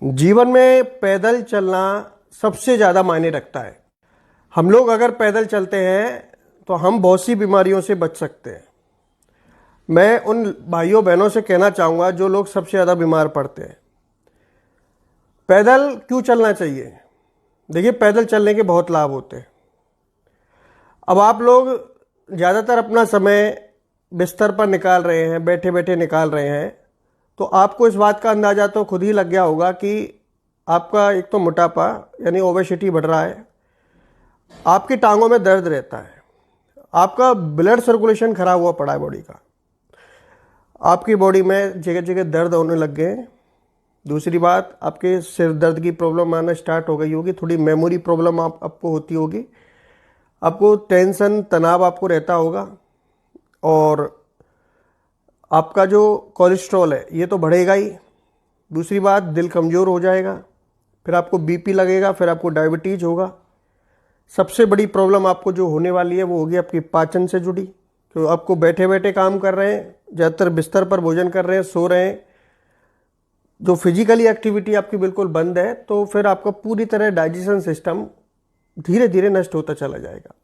जीवन में पैदल चलना सबसे ज़्यादा मायने रखता है। हम लोग अगर पैदल चलते हैं तो हम बहुत सी बीमारियों से बच सकते हैं। मैं उन भाइयों बहनों से कहना चाहूँगा जो लोग सबसे ज़्यादा बीमार पड़ते हैं। पैदल क्यों चलना चाहिए? देखिए, पैदल चलने के बहुत लाभ होते हैं। अब आप लोग ज़्यादातर अपना समय बिस्तर पर निकाल रहे हैं, बैठे बैठे निकाल रहे हैं, तो आपको इस बात का अंदाज़ा तो खुद ही लग गया होगा कि आपका एक तो मोटापा यानी ओबेसिटी बढ़ रहा है, आपकी टांगों में दर्द रहता है, आपका ब्लड सर्कुलेशन खराब हुआ पड़ा है बॉडी का, आपकी बॉडी में जगह जगह दर्द होने लग गए। दूसरी बात, आपके सिर दर्द की प्रॉब्लम आना स्टार्ट हो गई होगी, थोड़ी मेमोरी प्रॉब्लम आपको होती होगी, आपको टेंशन तनाव आपको रहता होगा, और आपका जो कोलेस्ट्रॉल है ये तो बढ़ेगा ही। दूसरी बात, दिल कमज़ोर हो जाएगा, फिर आपको बीपी लगेगा, फिर आपको डायबिटीज़ होगा। सबसे बड़ी प्रॉब्लम आपको जो होने वाली है वो होगी आपकी पाचन से जुड़ी, तो आपको बैठे बैठे काम कर रहे हैं, ज़्यादातर बिस्तर पर भोजन कर रहे हैं, सो रहे हैं, जो फिजिकली एक्टिविटी आपकी बिल्कुल बंद है, तो फिर आपका पूरी तरह डाइजेशन सिस्टम धीरे धीरे नष्ट होता चला जाएगा।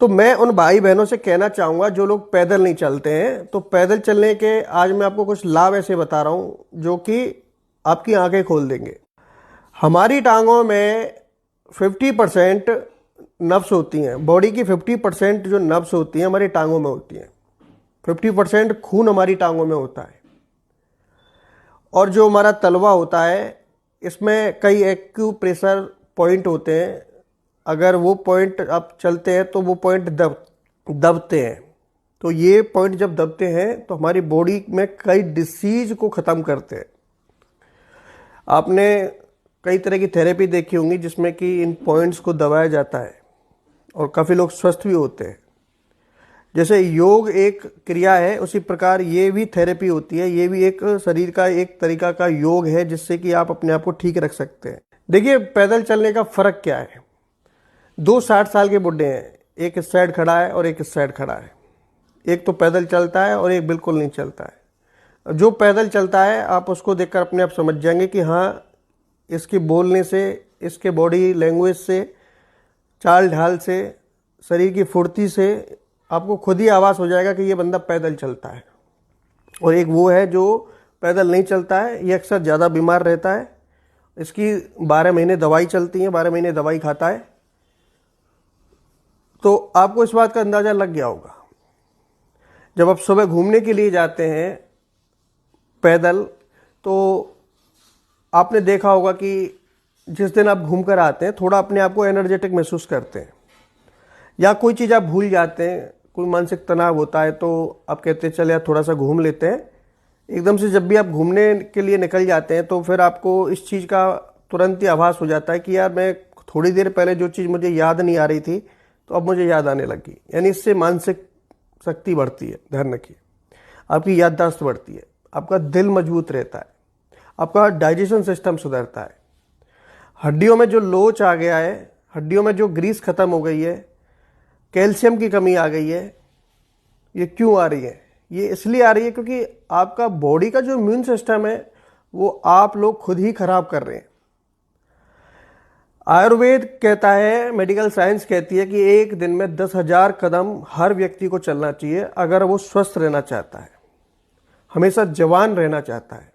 तो मैं उन भाई बहनों से कहना चाहूँगा जो लोग पैदल नहीं चलते हैं, तो पैदल चलने के आज मैं आपको कुछ लाभ ऐसे बता रहा हूँ जो कि आपकी आंखें खोल देंगे। हमारी टांगों में 50% नर्व्स होती हैं। बॉडी की 50% जो नर्व्स होती हैं हमारी टांगों में होती हैं। 50% खून हमारी टांगों में होता है, और जो हमारा तलवा होता है इसमें कई एक्यूप्रेशर पॉइंट होते हैं। अगर वो पॉइंट आप चलते हैं तो वो पॉइंट दबते हैं, तो ये पॉइंट जब दबते हैं तो हमारी बॉडी में कई डिसीज को ख़त्म करते हैं। आपने कई तरह की थेरेपी देखी होंगी जिसमें कि इन पॉइंट्स को दबाया जाता है और काफ़ी लोग स्वस्थ भी होते हैं। जैसे योग एक क्रिया है, उसी प्रकार ये भी थेरेपी होती है। ये भी एक शरीर का एक तरीका का योग है जिससे कि आप अपने आप को ठीक रख सकते हैं। देखिए, पैदल चलने का फ़र्क क्या है? 2 60 साल के बुढ़े हैं, एक इस साइड खड़ा है और एक इस साइड खड़ा है। एक तो पैदल चलता है और एक बिल्कुल नहीं चलता है। जो पैदल चलता है आप उसको देखकर अपने आप समझ जाएंगे कि हाँ, इसके बोलने से, इसके बॉडी लैंग्वेज से, चाल ढाल से, शरीर की फुर्ती से आपको खुद ही आभास हो जाएगा कि ये बंदा पैदल चलता है। और एक वो है जो पैदल नहीं चलता है, ये अक्सर ज़्यादा बीमार रहता है। इसकी 12 महीने दवाई चलती है, 12 महीने दवाई खाता है। तो आपको इस बात का अंदाज़ा लग गया होगा। जब आप सुबह घूमने के लिए जाते हैं पैदल, तो आपने देखा होगा कि जिस दिन आप घूम कर आते हैं थोड़ा अपने आप को एनर्जेटिक महसूस करते हैं, या कोई चीज़ आप भूल जाते हैं, कोई मानसिक तनाव होता है तो आप कहते हैं चल यार थोड़ा सा घूम लेते हैं। एकदम से जब भी आप घूमने के लिए निकल जाते हैं तो फिर आपको इस चीज़ का तुरंत ही आभास हो जाता है कि यार मैं थोड़ी देर पहले जो चीज़ मुझे याद नहीं आ रही थी तो अब मुझे याद आने लगी। यानी इससे मानसिक शक्ति बढ़ती है, ध्यान रखिए, आपकी याददाश्त बढ़ती है, आपका दिल मजबूत रहता है, आपका डाइजेशन सिस्टम सुधरता है, हड्डियों में जो लोच आ गया है, हड्डियों में जो ग्रीस खत्म हो गई है, कैल्शियम की कमी आ गई है। ये क्यों आ रही है? ये इसलिए आ रही है क्योंकि आपका बॉडी का जो इम्यून सिस्टम है वो आप लोग खुद ही खराब कर रहे हैं। आयुर्वेद कहता है, मेडिकल साइंस कहती है कि एक दिन में 10,000 कदम हर व्यक्ति को चलना चाहिए अगर वो स्वस्थ रहना चाहता है, हमेशा जवान रहना चाहता है।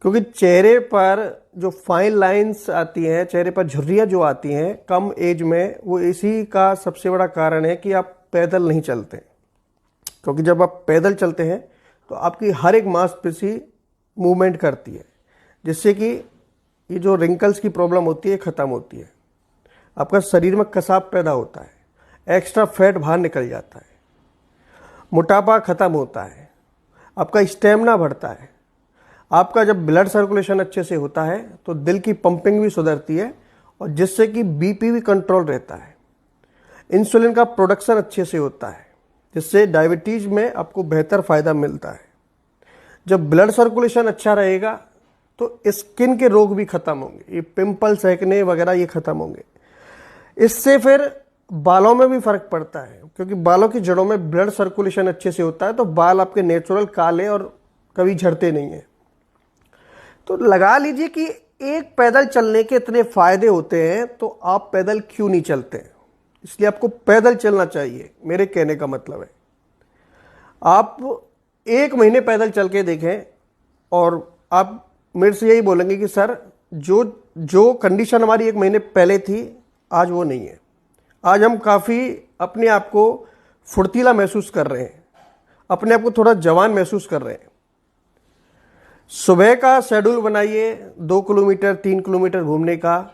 क्योंकि चेहरे पर जो फाइन लाइंस आती हैं, चेहरे पर झुर्रियाँ जो आती हैं कम एज में, वो इसी का सबसे बड़ा कारण है कि आप पैदल नहीं चलते। क्योंकि जब आप पैदल चलते हैं तो आपकी हर एक मांसपेशी मूवमेंट करती है, जिससे कि ये जो रिंकल्स की प्रॉब्लम होती है ख़त्म होती है। आपका शरीर में कसाव पैदा होता है, एक्स्ट्रा फैट बाहर निकल जाता है, मोटापा ख़त्म होता है, आपका स्टेमिना बढ़ता है। आपका जब ब्लड सर्कुलेशन अच्छे से होता है तो दिल की पंपिंग भी सुधरती है, और जिससे कि बीपी भी कंट्रोल रहता है। इंसुलिन का प्रोडक्शन अच्छे से होता है, जिससे डायबिटीज़ में आपको बेहतर फ़ायदा मिलता है। जब ब्लड सर्कुलेशन अच्छा रहेगा तो स्किन के रोग भी खत्म होंगे, ये पिंपल्स, एक्ने वगैरह ये खत्म होंगे। इससे फिर बालों में भी फर्क पड़ता है, क्योंकि बालों की जड़ों में ब्लड सर्कुलेशन अच्छे से होता है तो बाल आपके नेचुरल काले और कभी झड़ते नहीं हैं। तो लगा लीजिए कि एक पैदल चलने के इतने फायदे होते हैं तो आप पैदल क्यों नहीं चलते। इसलिए आपको पैदल चलना चाहिए, मेरे कहने का मतलब है। आप 1 महीने पैदल चल के देखें और आप मेरे से यही बोलेंगे कि सर जो जो कंडीशन हमारी 1 महीने पहले थी आज वो नहीं है। आज हम काफ़ी अपने आप को फुर्तीला महसूस कर रहे हैं, अपने आप को थोड़ा जवान महसूस कर रहे हैं। सुबह का शेड्यूल बनाइए 2 किलोमीटर 3 किलोमीटर घूमने का।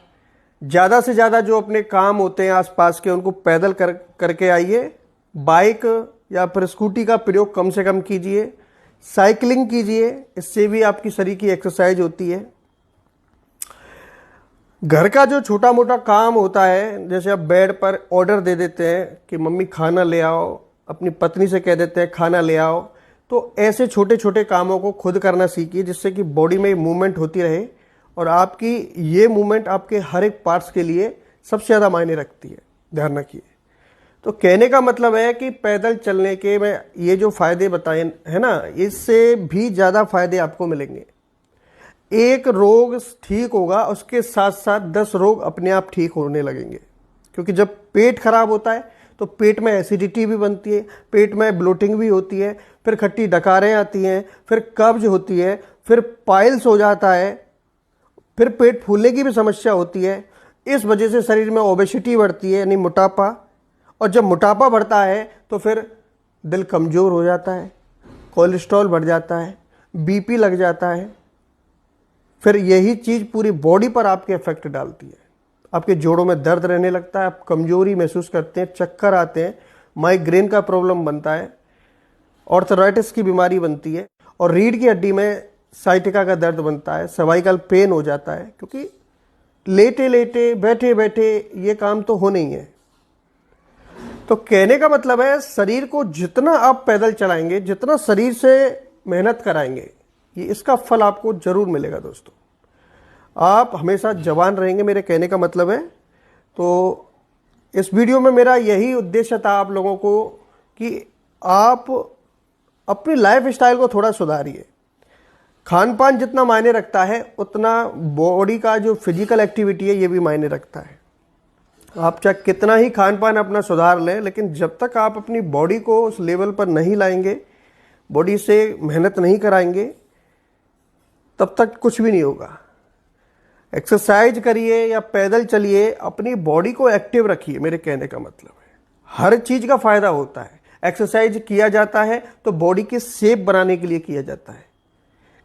ज़्यादा से ज़्यादा जो अपने काम होते हैं आसपास के उनको पैदल करके आइए। बाइक या फिर स्कूटी का प्रयोग कम से कम कीजिए। साइकिलिंग कीजिए, इससे भी आपकी शरीर की एक्सरसाइज होती है। घर का जो छोटा मोटा काम होता है, जैसे आप बेड पर ऑर्डर दे देते हैं कि मम्मी खाना ले आओ, अपनी पत्नी से कह देते हैं खाना ले आओ, तो ऐसे छोटे छोटे कामों को खुद करना सीखिए जिससे कि बॉडी में मूवमेंट होती रहे और आपकी ये मूवमेंट आपके हर एक पार्ट्स के लिए सबसे ज़्यादा मायने रखती है, ध्यान रखिए। तो कहने का मतलब है कि पैदल चलने के मैं ये जो फायदे बताए हैं ना, इससे भी ज़्यादा फायदे आपको मिलेंगे। एक रोग ठीक होगा, उसके साथ साथ 10 रोग अपने आप ठीक होने लगेंगे। क्योंकि जब पेट खराब होता है तो पेट में एसिडिटी भी बनती है, पेट में ब्लोटिंग भी होती है, फिर खट्टी डकारें आती हैं, फिर कब्ज होती है, फिर पाइल्स हो जाता है, फिर पेट फूलने की भी समस्या होती है। इस वजह से शरीर में ओबेसिटी बढ़ती है, यानी मोटापा। और जब मोटापा बढ़ता है तो फिर दिल कमज़ोर हो जाता है, कोलेस्ट्रॉल बढ़ जाता है, बीपी लग जाता है। फिर यही चीज़ पूरी बॉडी पर आपके इफेक्ट डालती है। आपके जोड़ों में दर्द रहने लगता है, आप कमजोरी महसूस करते हैं, चक्कर आते हैं, माइग्रेन का प्रॉब्लम बनता है, ऑर्थराइटिस की बीमारी बनती है और रीढ़ की हड्डी में साइटिका का दर्द बनता है, सर्वाइकल पेन हो जाता है। क्योंकि लेटे लेटे बैठे बैठे ये काम तो होने ही है। तो कहने का मतलब है शरीर को जितना आप पैदल चलाएंगे, जितना शरीर से मेहनत कराएंगे, ये इसका फल आपको जरूर मिलेगा दोस्तों। आप हमेशा जवान रहेंगे, मेरे कहने का मतलब है। तो इस वीडियो में मेरा यही उद्देश्य था आप लोगों को कि आप अपनी लाइफ स्टाइल को थोड़ा सुधारिए। खान पान जितना मायने रखता है उतना बॉडी का जो फिजिकल एक्टिविटी है ये भी मायने रखता है। आप चाहे कितना ही खान पान अपना सुधार लें, लेकिन जब तक आप अपनी बॉडी को उस लेवल पर नहीं लाएंगे, बॉडी से मेहनत नहीं कराएंगे, तब तक कुछ भी नहीं होगा। एक्सरसाइज करिए या पैदल चलिए, अपनी बॉडी को एक्टिव रखिए, मेरे कहने का मतलब है। हर चीज़ का फायदा होता है। एक्सरसाइज किया जाता है तो बॉडी के शेप बनाने के लिए किया जाता है।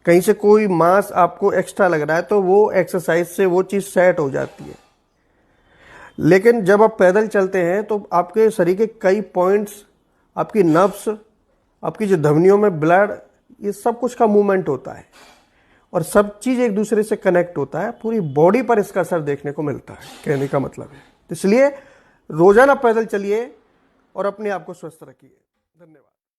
कहीं से कोई मांस आपको एक्स्ट्रा लग रहा है तो वो एक्सरसाइज से वो चीज़ सेट हो जाती है। लेकिन जब आप पैदल चलते हैं तो आपके शरीर के कई पॉइंट्स, आपकी नर्व्स, आपकी जो धमनियों में ब्लड, ये सब कुछ का मूवमेंट होता है और सब चीज़ एक दूसरे से कनेक्ट होता है। पूरी बॉडी पर इसका असर देखने को मिलता है, कहने का मतलब है। इसलिए रोजाना पैदल चलिए और अपने आप को स्वस्थ रखिए। धन्यवाद।